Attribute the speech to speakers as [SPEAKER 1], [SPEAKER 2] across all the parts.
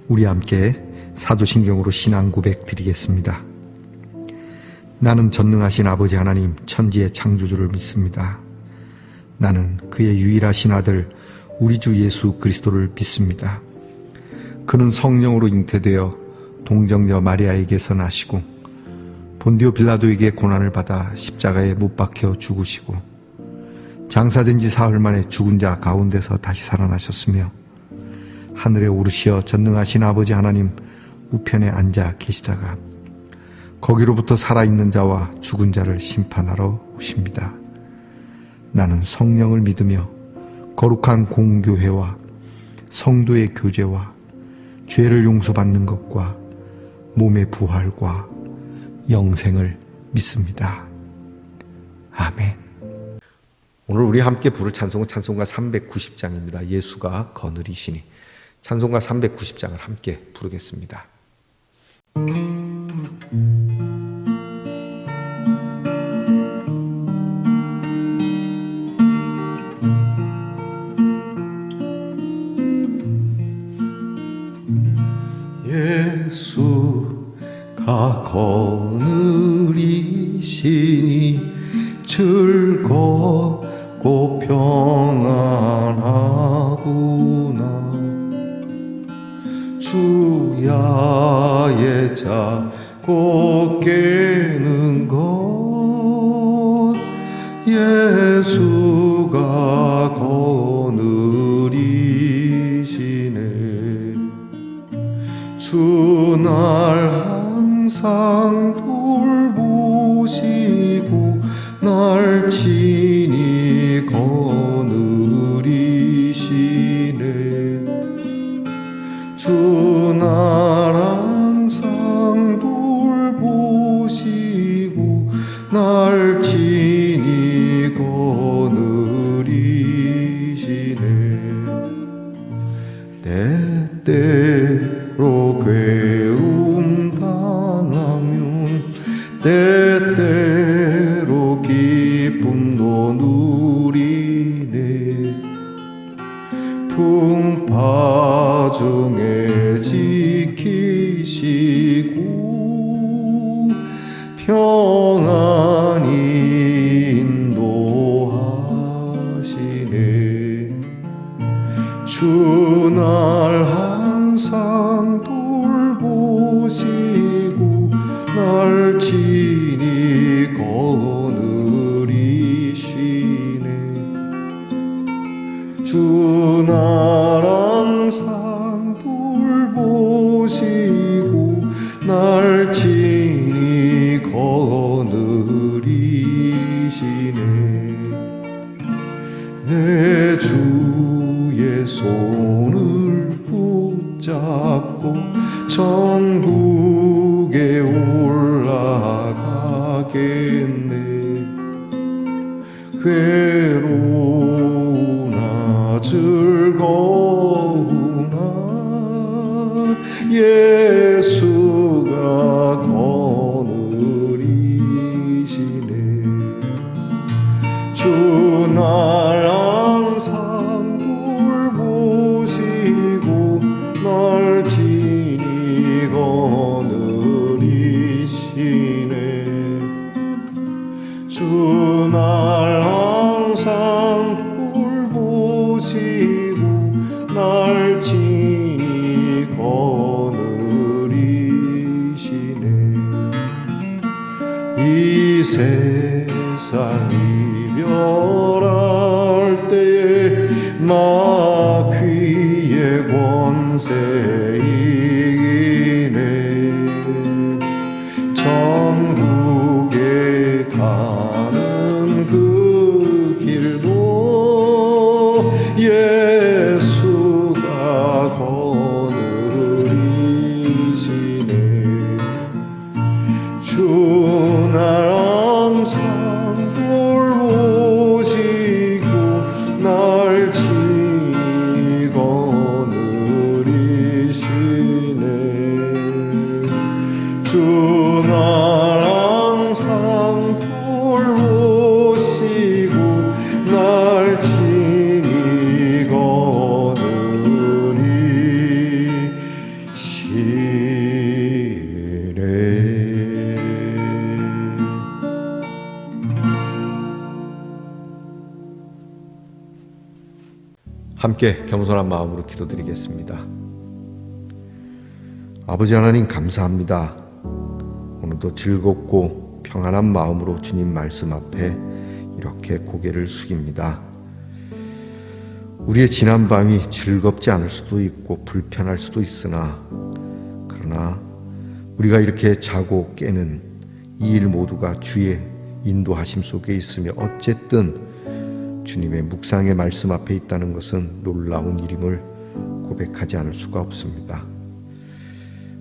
[SPEAKER 1] 우리 함께 사도신경으로 신앙 고백 드리겠습니다. 나는 전능하신 아버지 하나님 천지의 창조주를 믿습니다. 나는 그의 유일하신 아들 우리 주 예수 그리스도를 믿습니다. 그는 성령으로 잉태되어 동정녀 마리아에게서 나시고 본디오 빌라도에게 고난을 받아 십자가에 못 박혀 죽으시고 장사된 지 사흘 만에 죽은 자 가운데서 다시 살아나셨으며 하늘에 오르시어 전능하신 아버지 하나님 우편에 앉아 계시다가 거기로부터 살아있는 자와 죽은 자를 심판하러 오십니다. 나는 성령을 믿으며 거룩한 공교회와 성도의 교제와 죄를 용서받는 것과 몸의 부활과 영생을 믿습니다. 아멘. 오늘 우리 함께 부를 찬송은 찬송가 390장입니다. 예수가 거느리시니. 찬송가 390장을 함께 부르겠습니다. 예수가 거느리시니 즐겁고 평안하구나. 주야의 자고 깨는 것 예수가 거느리시네. 주 날 항상 돌보시고 날 친히 거느리시네. 주 날 항상 돌보시고 날 친히 거느리시네. 때때로 괴로움 당하면 때때로 기쁨도 누리네. 풍파 중에 지키시고 평안히 인도하시네. 주 날 항상 돌보시고 날 친히 거느리시네. 주 날 항상 돌보시고 날 친히 거느리시네. 내 주의 손을 붙잡고 천국에 올라가겠네. 괴로우나 즐거우나 예수가 거느리시네. 주 날 항상 돌보시고 날 친히 거느리시네. 주 날 항상 돌보시고 날 친히 거느리시네. 이 세상 이별할 때에 마귀의 권세 이기네. 천국에 가는 그 길도 예수가 거느리시네. 주 날 항상 돌보시고 날 친히 거느리시네. 함께 겸손한 마음으로 기도드리겠습니다. 아버지 하나님 감사합니다. 오늘도 즐겁고 평안한 마음으로 주님 말씀 앞에 이렇게 고개를 숙입니다. 우리의 지난 밤이 즐겁지 않을 수도 있고 불편할 수도 있으나 그러나 우리가 이렇게 자고 깨는 이 일 모두가 주의 인도하심 속에 있으며 어쨌든 주님의 묵상의 말씀 앞에 있다는 것은 놀라운 일임을 고백하지 않을 수가 없습니다.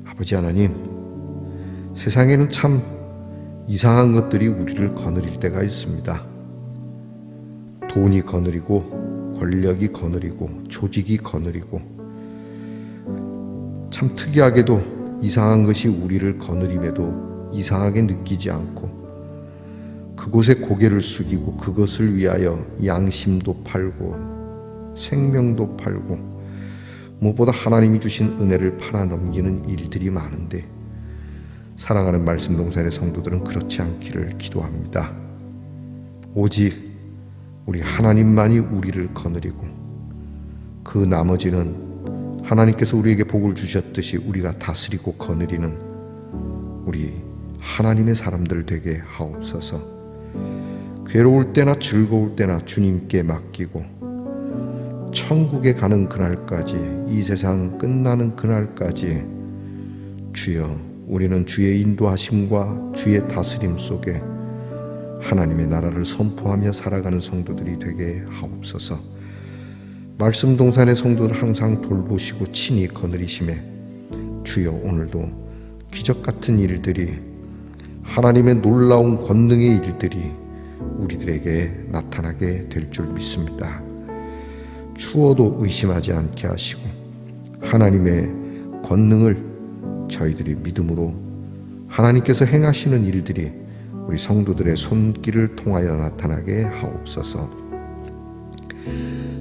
[SPEAKER 1] 아버지 하나님, 세상에는 참 이상한 것들이 우리를 거느릴 때가 있습니다. 돈이 거느리고 권력이 거느리고 조직이 거느리고 참 특이하게도 이상한 것이 우리를 거느림에도 이상하게 느끼지 않고 그곳에 고개를 숙이고 그것을 위하여 양심도 팔고 생명도 팔고 무엇보다 하나님이 주신 은혜를 팔아 넘기는 일들이 많은데 사랑하는 말씀 동산의 성도들은 그렇지 않기를 기도합니다. 오직 우리 하나님만이 우리를 거느리고 그 나머지는 하나님께서 우리에게 복을 주셨듯이 우리가 다스리고 거느리는 우리 하나님의 사람들 되게 하옵소서. 괴로울 때나 즐거울 때나 주님께 맡기고 천국에 가는 그날까지, 이 세상 끝나는 그날까지 주여 우리는 주의 인도하심과 주의 다스림 속에 하나님의 나라를 선포하며 살아가는 성도들이 되게 하옵소서. 말씀 동산의 성도들 항상 돌보시고 친히 거느리심에 주여 오늘도 기적 같은 일들이, 하나님의 놀라운 권능의 일들이 우리들에게 나타나게 될 줄 믿습니다. 추워도 의심하지 않게 하시고 하나님의 권능을 저희들이 믿음으로 하나님께서 행하시는 일들이 우리 성도들의 손길을 통하여 나타나게 하옵소서.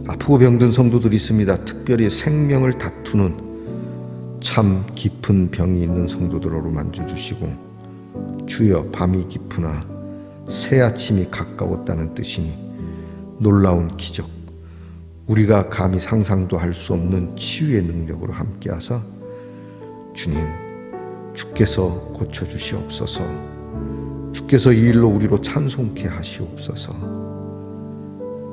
[SPEAKER 1] 아프고 병든 성도들이 있습니다. 특별히 생명을 다투는 참 깊은 병이 있는 성도들로 만져주시고 주여 밤이 깊으나 새 아침이 가까웠다는 뜻이니 놀라운 기적, 우리가 감히 상상도 할 수 없는 치유의 능력으로 함께하사 주님 주께서 고쳐주시옵소서. 주께서 이 일로 우리로 찬송케 하시옵소서.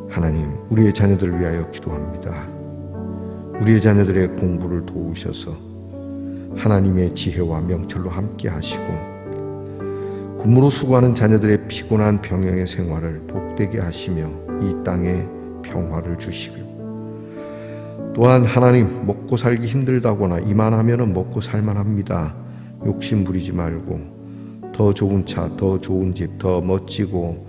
[SPEAKER 1] 하나님, 우리의 자녀들을 위하여 기도합니다. 우리의 자녀들의 공부를 도우셔서 하나님의 지혜와 명철로 함께 하시고 군무로 수고하는 자녀들의 피곤한 병영의 생활을 복되게 하시며 이 땅에 평화를 주시고 또한 하나님, 먹고 살기 힘들다거나 이만하면 먹고 살만합니다. 욕심 부리지 말고 더 좋은 차, 더 좋은 집, 더 멋지고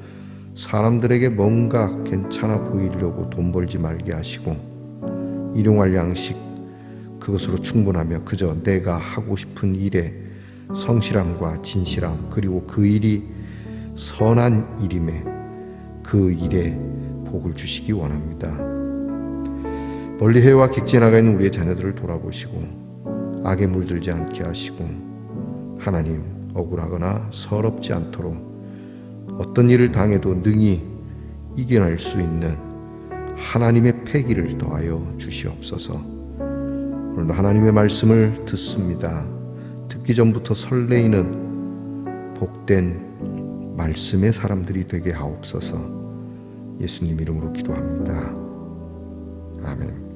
[SPEAKER 1] 사람들에게 뭔가 괜찮아 보이려고 돈 벌지 말게 하시고 일용할 양식 그것으로 충분하며 그저 내가 하고 싶은 일에 성실함과 진실함, 그리고 그 일이 선한 일임에 그 일에 복을 주시기 원합니다. 멀리 해와 객지나가 있는 우리의 자녀들을 돌아보시고 악에 물들지 않게 하시고 하나님, 억울하거나 서럽지 않도록 어떤 일을 당해도 능히 이겨낼 수 있는 하나님의 패기를 더하여 주시옵소서. 오늘도 하나님의 말씀을 듣습니다. 듣기 전부터 설레이는 복된 말씀의 사람들이 되게 하옵소서. 예수님 이름으로 기도합니다. 아멘.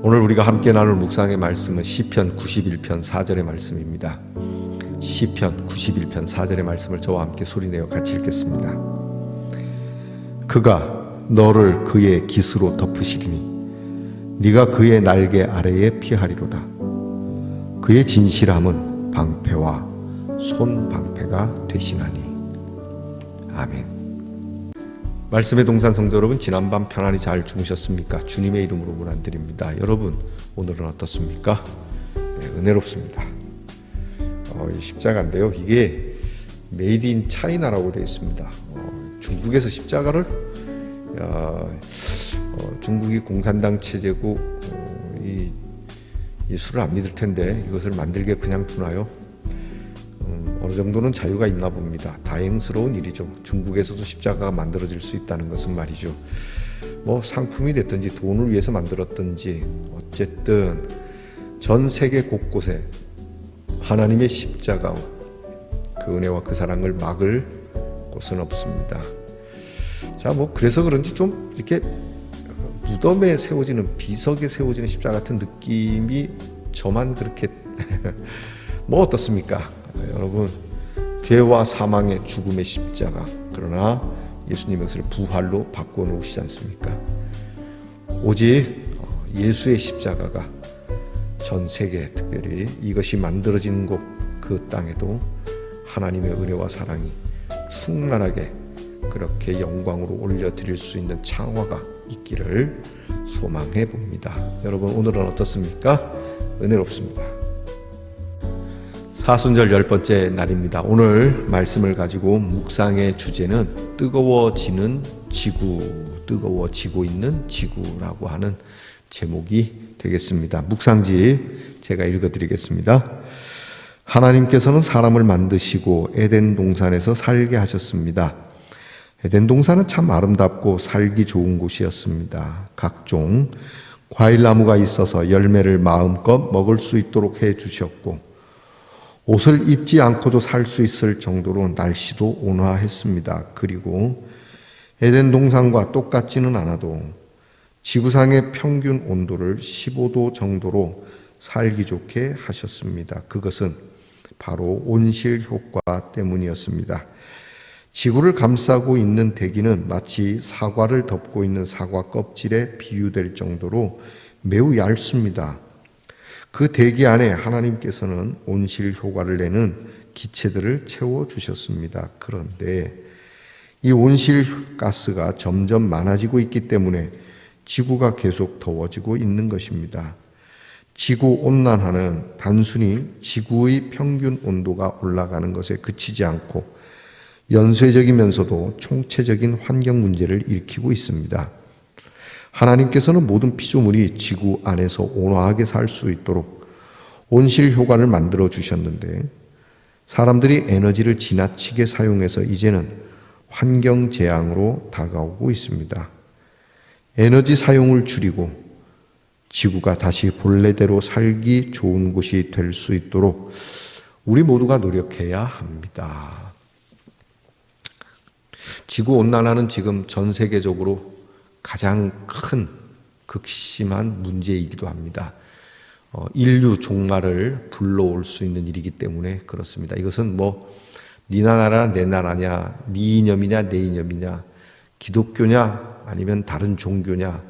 [SPEAKER 1] 오늘 우리가 함께 나눌 묵상의 말씀은 시편 91편 4절의 말씀입니다. 시편 91편 4절의 말씀을 저와 함께 소리내어 같이 읽겠습니다. 그가 너를 그의 깃으로 덮으시리니 네가 그의 날개 아래에 피하리로다. 그의 진실함은 방패와 손방패가 되시나니. 아멘. 말씀의 동산 성도 여러분, 지난밤 편안히 잘 주무셨습니까? 주님의 이름으로 문안드립니다. 여러분, 오늘은 어떻습니까? 네, 은혜롭습니다. 이 십자가인데요, 이게 메이드 인 차이나라고 되어 있습니다. 중국에서 십자가를 중국이 공산당 체제고 이 예수를 안 믿을 텐데 이것을 만들게 그냥 두나요? 어느 정도는 자유가 있나 봅니다. 다행스러운 일이죠. 중국에서도 십자가가 만들어질 수 있다는 것은 말이죠. 뭐 상품이 됐든지 돈을 위해서 만들었든지 어쨌든 전 세계 곳곳에 하나님의 십자가 그 은혜와 그 사랑을 막을 곳은 없습니다. 자, 뭐 그래서 그런지 좀 이렇게 무덤에 세워지는 비석에 세워지는 십자가 같은 느낌이 저만 그렇게 뭐 어떻습니까? 여러분, 죄와 사망의 죽음의 십자가, 그러나 예수님의 것을 부활로 바꿔 놓으시지 않습니까? 오직 예수의 십자가가 전 세계, 특별히 이것이 만들어진 곳 그 땅에도 하나님의 은혜와 사랑이 충만하게 그렇게 영광으로 올려드릴 수 있는 창화가 있기를 소망해 봅니다. 여러분, 오늘은 어떻습니까? 은혜롭습니다. 사순절 10번째 날입니다. 오늘 말씀을 가지고 묵상의 주제는 뜨거워지는 지구, 뜨거워지고 있는 지구라고 하는 제목이 되겠습니다. 묵상지 제가 읽어드리겠습니다. 하나님께서는 사람을 만드시고 에덴 동산에서 살게 하셨습니다. 에덴 동산은 참 아름답고 살기 좋은 곳이었습니다. 각종 과일나무가 있어서 열매를 마음껏 먹을 수 있도록 해주셨고, 옷을 입지 않고도 살 수 있을 정도로 날씨도 온화했습니다. 그리고 에덴 동산과 똑같지는 않아도 지구상의 평균 온도를 15도 정도로 살기 좋게 하셨습니다. 그것은 바로 온실 효과 때문이었습니다. 지구를 감싸고 있는 대기는 마치 사과를 덮고 있는 사과 껍질에 비유될 정도로 매우 얇습니다. 그 대기 안에 하나님께서는 온실 효과를 내는 기체들을 채워주셨습니다. 그런데 이 온실 가스가 점점 많아지고 있기 때문에 지구가 계속 더워지고 있는 것입니다. 지구온난화는 단순히 지구의 평균 온도가 올라가는 것에 그치지 않고 연쇄적이면서도 총체적인 환경 문제를 일으키고 있습니다. 하나님께서는 모든 피조물이 지구 안에서 온화하게 살 수 있도록 온실 효과를 만들어 주셨는데, 사람들이 에너지를 지나치게 사용해서 이제는 환경 재앙으로 다가오고 있습니다. 에너지 사용을 줄이고 지구가 다시 본래대로 살기 좋은 곳이 될 수 있도록 우리 모두가 노력해야 합니다. 지구온난화는 지금 전 세계적으로 가장 큰 극심한 문제이기도 합니다. 인류 종말을 불러올 수 있는 일이기 때문에 그렇습니다. 이것은 뭐 니나 나라 내 나라냐, 네 이념이냐 내 이념이냐, 기독교냐 아니면 다른 종교냐,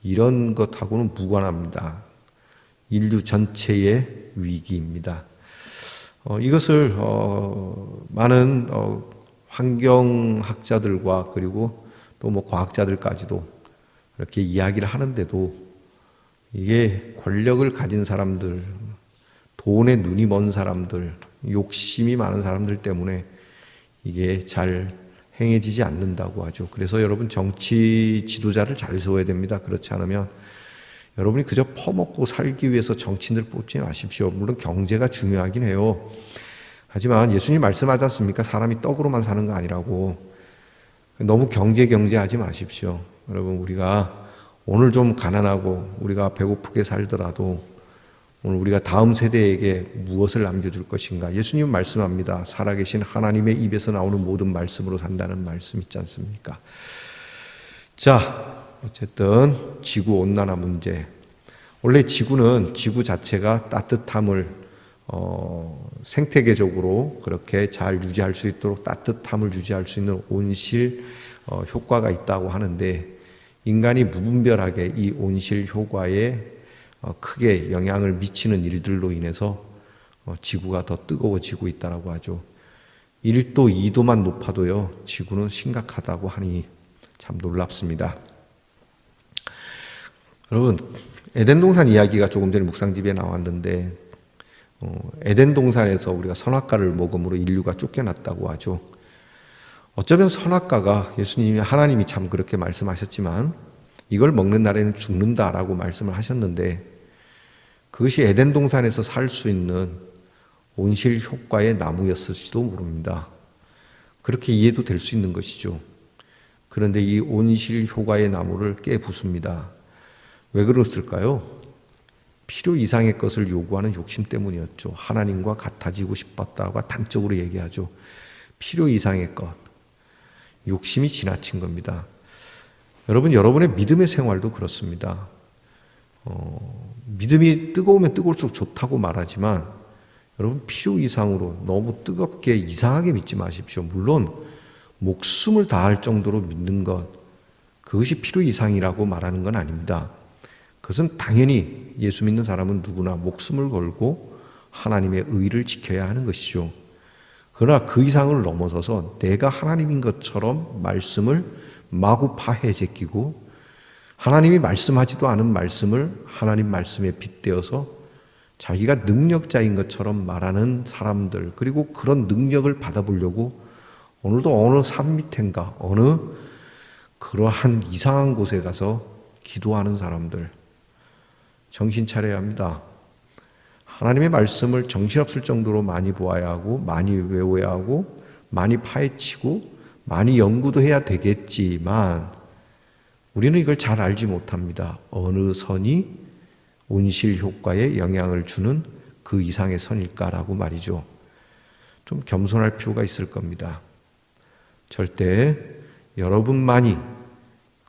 [SPEAKER 1] 이런 것하고는 무관합니다. 인류 전체의 위기입니다. 이것을 많은 환경학자들과 그리고 또 뭐 과학자들까지도 이렇게 이야기를 하는데도 이게 권력을 가진 사람들, 돈에 눈이 먼 사람들, 욕심이 많은 사람들 때문에 이게 잘 행해지지 않는다고 하죠. 그래서 여러분, 정치 지도자를 잘 세워야 됩니다. 그렇지 않으면 여러분이 그저 퍼먹고 살기 위해서 정치인들 뽑지 마십시오. 물론 경제가 중요하긴 해요. 하지만 예수님 말씀하지 않습니까? 사람이 떡으로만 사는 거 아니라고. 너무 경제하지 마십시오. 여러분, 우리가 오늘 좀 가난하고 우리가 배고프게 살더라도 오늘 우리가 다음 세대에게 무엇을 남겨줄 것인가? 예수님 말씀합니다. 살아계신 하나님의 입에서 나오는 모든 말씀으로 산다는 말씀 있지 않습니까? 자, 어쨌든 지구온난화 문제. 원래 지구는 지구 자체가 따뜻함을 생태계적으로 그렇게 잘 유지할 수 있도록 따뜻함을 유지할 수 있는 온실 효과가 있다고 하는데, 인간이 무분별하게 이 온실 효과에 크게 영향을 미치는 일들로 인해서 지구가 더 뜨거워지고 있다고 하죠. 1도, 2도만 높아도요, 지구는 심각하다고 하니 참 놀랍습니다. 여러분, 에덴 동산 이야기가 조금 전에 묵상집에 나왔는데, 에덴 동산에서 우리가 선악과를 먹음으로 인류가 쫓겨났다고 하죠. 어쩌면 선악과가 하나님이 참 그렇게 말씀하셨지만 이걸 먹는 날에는 죽는다라고 말씀을 하셨는데, 그것이 에덴 동산에서 살 수 있는 온실 효과의 나무였을지도 모릅니다. 그렇게 이해도 될 수 있는 것이죠. 그런데 이 온실 효과의 나무를 깨부숩니다. 왜 그랬을까요? 필요 이상의 것을 요구하는 욕심 때문이었죠. 하나님과 같아지고 싶었다고 단적으로 얘기하죠. 필요 이상의 것. 욕심이 지나친 겁니다. 여러분, 여러분의 믿음의 생활도 그렇습니다. 믿음이 뜨거우면 뜨거울수록 좋다고 말하지만 여러분, 필요 이상으로 너무 뜨겁게 이상하게 믿지 마십시오. 물론 목숨을 다할 정도로 믿는 것, 그것이 필요 이상이라고 말하는 건 아닙니다. 그것은 당연히 예수 믿는 사람은 누구나 목숨을 걸고 하나님의 의를 지켜야 하는 것이죠. 그러나 그 이상을 넘어서서 내가 하나님인 것처럼 말씀을 마구 파헤 제끼고 하나님이 말씀하지도 않은 말씀을 하나님 말씀에 빗대어서 자기가 능력자인 것처럼 말하는 사람들, 그리고 그런 능력을 받아보려고 오늘도 어느 산 밑인가 어느 그러한 이상한 곳에 가서 기도하는 사람들, 정신 차려야 합니다. 하나님의 말씀을 정신없을 정도로 많이 보아야 하고 많이 외워야 하고 많이 파헤치고 많이 연구도 해야 되겠지만 우리는 이걸 잘 알지 못합니다. 어느 선이 온실 효과에 영향을 주는 그 이상의 선일까라고 말이죠. 좀 겸손할 필요가 있을 겁니다. 절대 여러분만이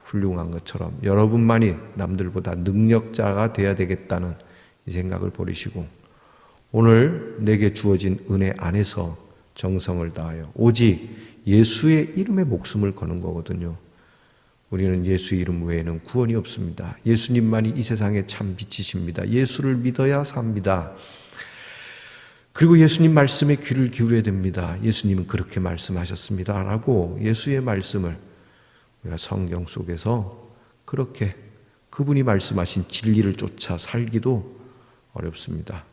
[SPEAKER 1] 훌륭한 것처럼 여러분만이 남들보다 능력자가 돼야 되겠다는 이 생각을 버리시고 오늘 내게 주어진 은혜 안에서 정성을 다하여 오직 예수의 이름에 목숨을 거는 거거든요. 우리는 예수 이름 외에는 구원이 없습니다. 예수님만이 이 세상에 참 빛이십니다. 예수를 믿어야 삽니다. 그리고 예수님 말씀에 귀를 기울여야 됩니다. 예수님은 그렇게 말씀하셨습니다. 라고 예수의 말씀을 우리가 성경 속에서 그렇게 그분이 말씀하신 진리를 쫓아 살기도 어렵습니다.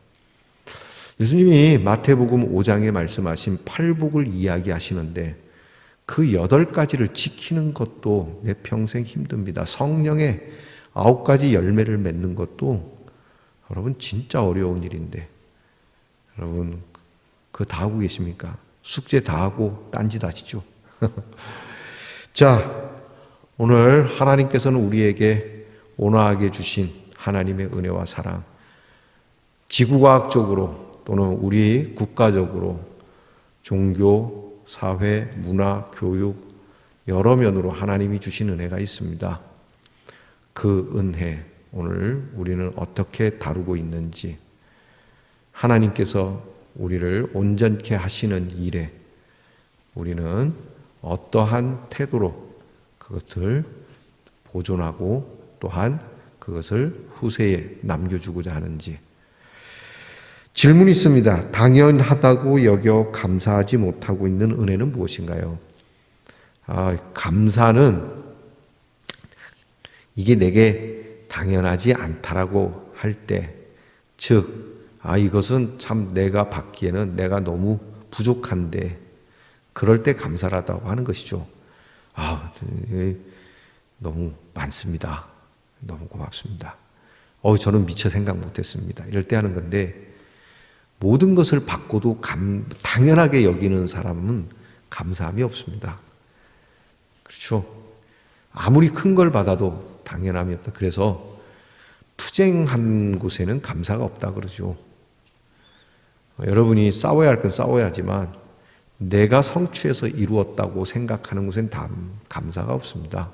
[SPEAKER 1] 예수님이 마태복음 5장에 말씀하신 팔복을 이야기하시는데 그 8가지를 지키는 것도 내 평생 힘듭니다. 성령의 9가지 열매를 맺는 것도 여러분 진짜 어려운 일인데 여러분 그거 다 하고 계십니까? 숙제 다 하고 딴짓 하시죠? 자, 오늘 하나님께서는 우리에게 온화하게 주신 하나님의 은혜와 사랑, 지구과학적으로 또는 우리 국가적으로 종교, 사회, 문화, 교육 여러 면으로 하나님이 주신 은혜가 있습니다. 그 은혜 오늘 우리는 어떻게 다루고 있는지, 하나님께서 우리를 온전케 하시는 일에 우리는 어떠한 태도로 그것을 보존하고 또한 그것을 후세에 남겨주고자 하는지. 질문이 있습니다. 당연하다고 여겨 감사하지 못하고 있는 은혜는 무엇인가요? 감사는 이게 내게 당연하지 않다라고 할 때, 즉, 이것은 참 내가 받기에는 내가 너무 부족한데, 그럴 때 감사하다고 하는 것이죠. 너무 많습니다. 너무 고맙습니다. 저는 미처 생각 못했습니다. 이럴 때 하는 건데, 모든 것을 받고도 당연하게 여기는 사람은 감사함이 없습니다. 그렇죠? 아무리 큰 걸 받아도 당연함이 없다. 그래서 투쟁한 곳에는 감사가 없다 그러죠. 여러분이 싸워야 할 건 싸워야 하지만 내가 성취해서 이루었다고 생각하는 곳엔 감사가 없습니다.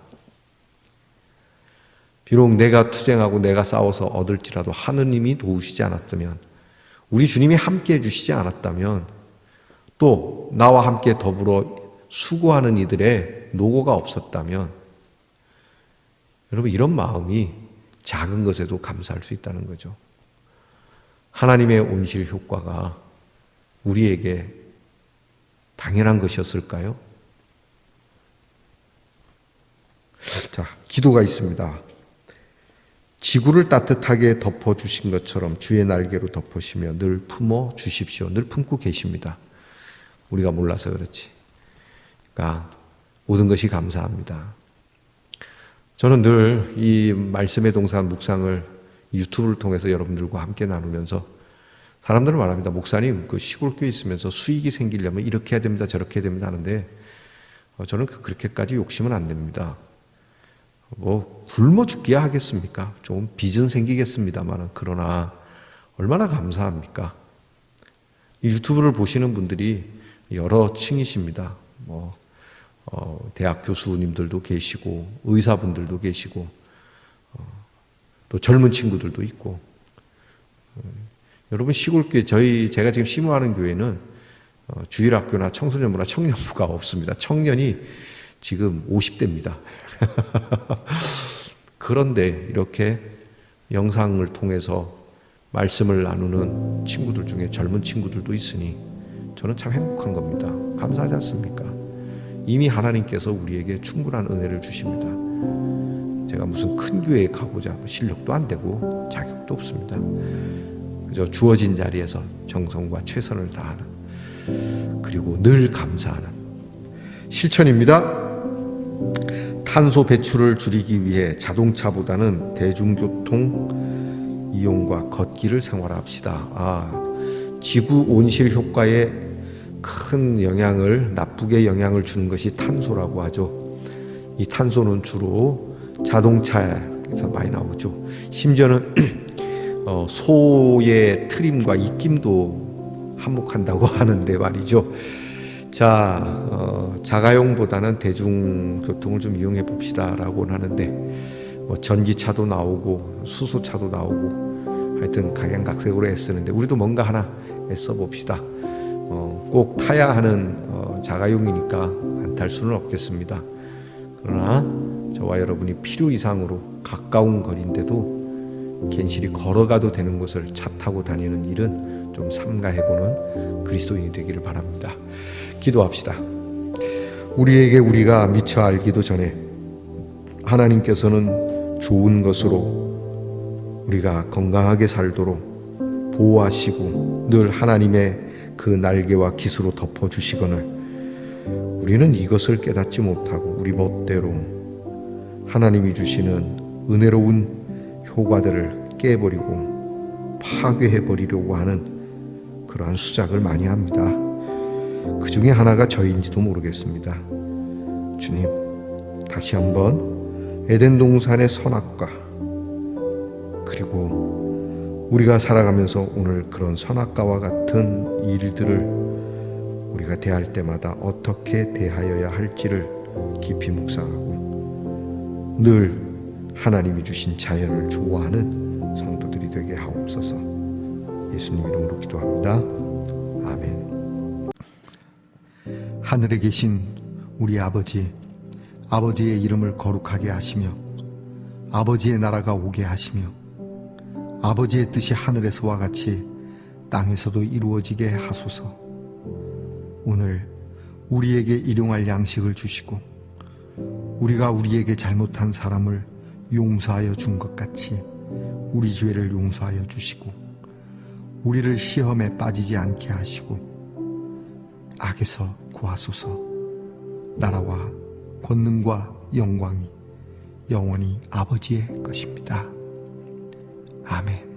[SPEAKER 1] 비록 내가 투쟁하고 내가 싸워서 얻을지라도 하느님이 도우시지 않았다면, 우리 주님이 함께 해주시지 않았다면, 또 나와 함께 더불어 수고하는 이들의 노고가 없었다면, 여러분 이런 마음이 작은 것에도 감사할 수 있다는 거죠. 하나님의 온실 효과가 우리에게 당연한 것이었을까요? 자, 기도가 있습니다. 지구를 따뜻하게 덮어주신 것처럼 주의 날개로 덮으시며 늘 품어 주십시오. 늘 품고 계십니다. 우리가 몰라서 그렇지. 그러니까 모든 것이 감사합니다. 저는 늘 이 말씀의 동산 묵상을 유튜브를 통해서 여러분들과 함께 나누면서 사람들은 말합니다. 목사님, 그 시골 교회 있으면서 수익이 생기려면 이렇게 해야 됩니다. 저렇게 해야 됩니다 하는데 저는 그렇게까지 욕심은 안 냅니다. 뭐 굶어 죽기야 하겠습니까? 좀 빚은 생기겠습니다만, 그러나 얼마나 감사합니까? 이 유튜브를 보시는 분들이 여러 층이십니다. 대학 교수님들도 계시고, 의사분들도 계시고, 또 젊은 친구들도 있고. 여러분, 시골교회, 제가 지금 심호하는 교회는 주일학교나 청소년부나 청년부가 없습니다. 청년이 지금 50대입니다. 그런데 이렇게 영상을 통해서 말씀을 나누는 친구들 중에 젊은 친구들도 있으니 저는 참 행복한 겁니다. 감사하지 않습니까? 이미 하나님께서 우리에게 충분한 은혜를 주십니다. 제가 무슨 큰 교회에 가보자 실력도 안 되고 자격도 없습니다. 그저 주어진 자리에서 정성과 최선을 다하는, 그리고 늘 감사하는 실천입니다. 탄소 배출을 줄이기 위해 자동차보다는 대중교통 이용과 걷기를 생활합시다. 지구 온실 효과에 큰 영향을, 나쁘게 영향을 주는 것이 탄소라고 하죠. 이 탄소는 주로 자동차에서 많이 나오죠. 심지어는 소의 트림과 입김도 한몫한다고 하는데 말이죠. 자가용보다는 대중교통을 좀 이용해 봅시다라고 하는데, 전기차도 나오고 수소차도 나오고 하여튼 각양각색으로 애쓰는데 우리도 뭔가 하나 애써 봅시다. 꼭 타야 하는 자가용이니까 안 탈 수는 없겠습니다. 그러나 저와 여러분이 필요 이상으로 가까운 거리인데도 괜시리 걸어가도 되는 곳을 차 타고 다니는 일은 좀 삼가해보는 그리스도인이 되기를 바랍니다. 기도합시다. 우리가 미처 알기도 전에 하나님께서는 좋은 것으로 우리가 건강하게 살도록 보호하시고 늘 하나님의 그 날개와 깃으로 덮어주시거늘 우리는 이것을 깨닫지 못하고 우리 멋대로 하나님이 주시는 은혜로운 효과들을 깨버리고 파괴해버리려고 하는 그러한 수작을 많이 합니다. 그 중에 하나가 저인지도 모르겠습니다. 주님, 다시 한번 에덴 동산의 선악과, 그리고 우리가 살아가면서 오늘 그런 선악과와 같은 일들을 우리가 대할 때마다 어떻게 대하여야 할지를 깊이 묵상하고 늘 하나님이 주신 자연을 좋아하는 성도들이 되게 하옵소서. 예수님 이름으로 기도합니다. 아멘. 하늘에 계신 우리 아버지의 이름을 거룩하게 하시며 아버지의 나라가 오게 하시며 아버지의 뜻이 하늘에서와 같이 땅에서도 이루어지게 하소서. 오늘 우리에게 일용할 양식을 주시고 우리가 우리에게 잘못한 사람을 용서하여 준 것 같이 우리 죄를 용서하여 주시고 우리를 시험에 빠지지 않게 하시고 악에서 구하소서. 나라와 권능과 영광이 영원히 아버지의 것입니다. 아멘.